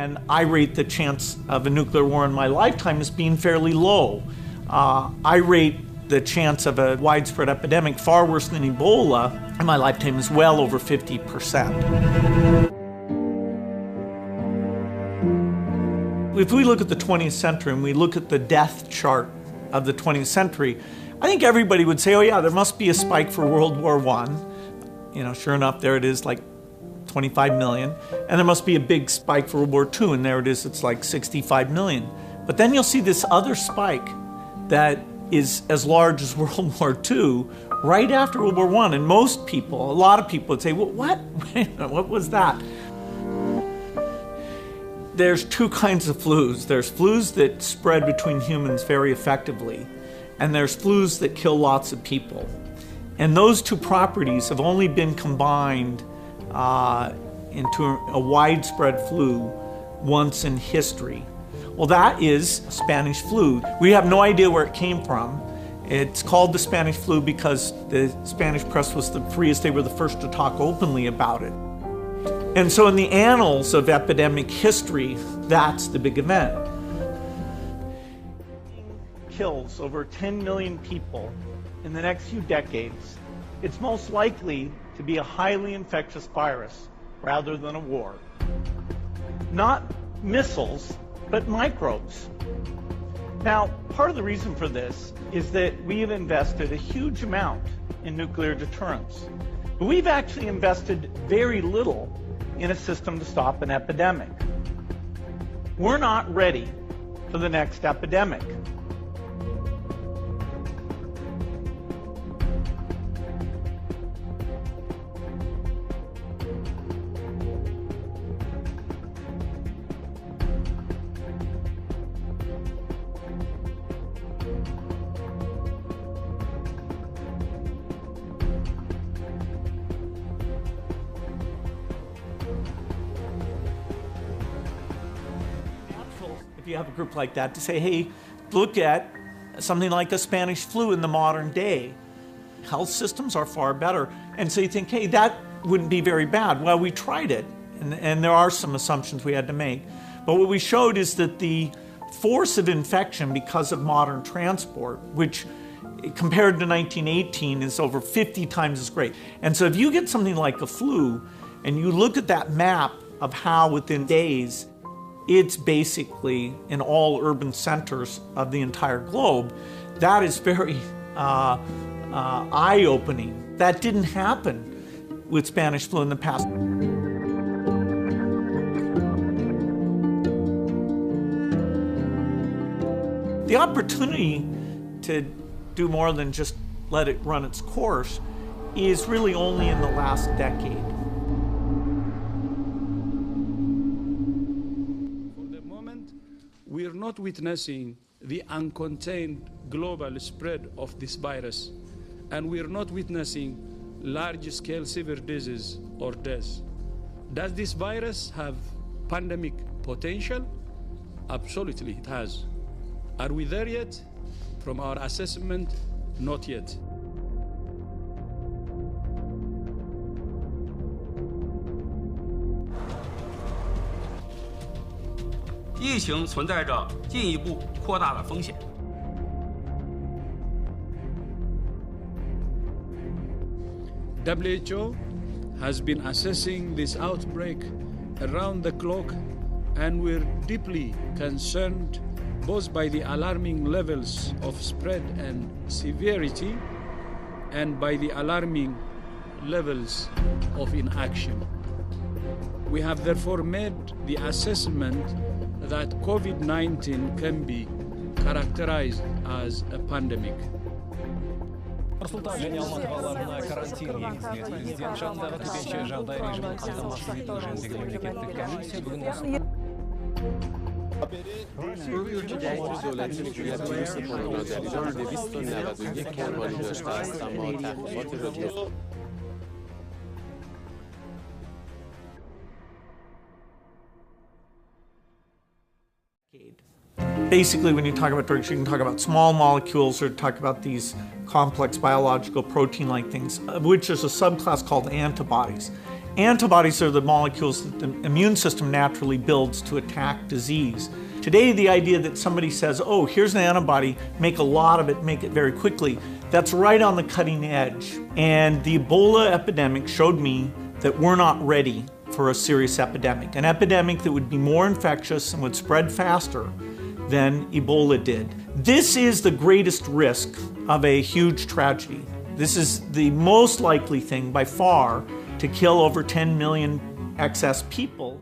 and I rate the chance of a nuclear war in my lifetime as being fairly low. I rate the chance of a widespread epidemic far worse than Ebola in my lifetime is well over 50%. If we look at the 20th century and we look at the death chart of the 20th century, I think everybody would say, oh yeah, there must be a spike for World War I. You know, sure enough, there it is, like 25 million. And there must be a big spike for World War II, and there it is, it's like 65 million. But then you'll see this other spike that is as large as World War II right after World War I. And most people, a lot of people would say, well, what? What was that? There's two kinds of flus. There's flus that spread between humans very effectively, and there's flus that kill lots of people. And those two properties have only been combined into a widespread flu once in history. Well, that is Spanish flu. We have no idea where it came from. It's called the Spanish flu because the Spanish press was the freest. They were the first to talk openly about it. And so in the annals of epidemic history, that's the big event. Kills over 10 million people in the next few decades. It's most likely to be a highly infectious virus rather than a war. Not missiles, but microbes. Now, part of the reason for this is that we have invested a huge amount in nuclear deterrence. But we've actually invested very little in a system to stop an epidemic. We're not ready for the next epidemic. If you have a group like that to say, hey, look at something like a Spanish flu in the modern day. Health systems are far better. And so you think, hey, that wouldn't be very bad. Well, we tried it, and there are some assumptions we had to make. But what we showed is that the force of infection because of modern transport, which compared to 1918 is over 50 times as great. And so if you get something like a flu, and you look at that map of how within days it's basically in all urban centers of the entire globe, that is very eye-opening. That didn't happen with Spanish flu in the past. The opportunity to do more than just let it run its course is really only in the last decade. We are not witnessing the uncontained global spread of this virus, and we are not witnessing large-scale severe disease or death. Does this virus have pandemic potential? Absolutely, it has. Are we there yet? From our assessment, not yet. 疫情存在着进一步扩大的风险。WHO has been assessing this outbreak around the clock, and we're deeply concerned both by the alarming levels of spread and severity and by the alarming levels of inaction. We have therefore made the assessment that COVID-19 can be characterized as a pandemic. Нұрсұлтан және Алматы қалаларына карантин енгізіледі. Президент жанындағы төтенше жағдай режимін қамтамасыз ету жөніндегі мемлекеттік комиссия бүгін Basically, when you talk about drugs, you can talk about small molecules or talk about these complex biological protein-like things, of which there's a subclass called antibodies. Antibodies are the molecules that the immune system naturally builds to attack disease. Today, the idea that somebody says, oh, here's an antibody, make a lot of it, make it very quickly, that's right on the cutting edge. And the Ebola epidemic showed me that we're not ready for a serious epidemic, an epidemic that would be more infectious and would spread faster than Ebola did. This is the greatest risk of a huge tragedy. This is the most likely thing by far to kill over 10 million excess people.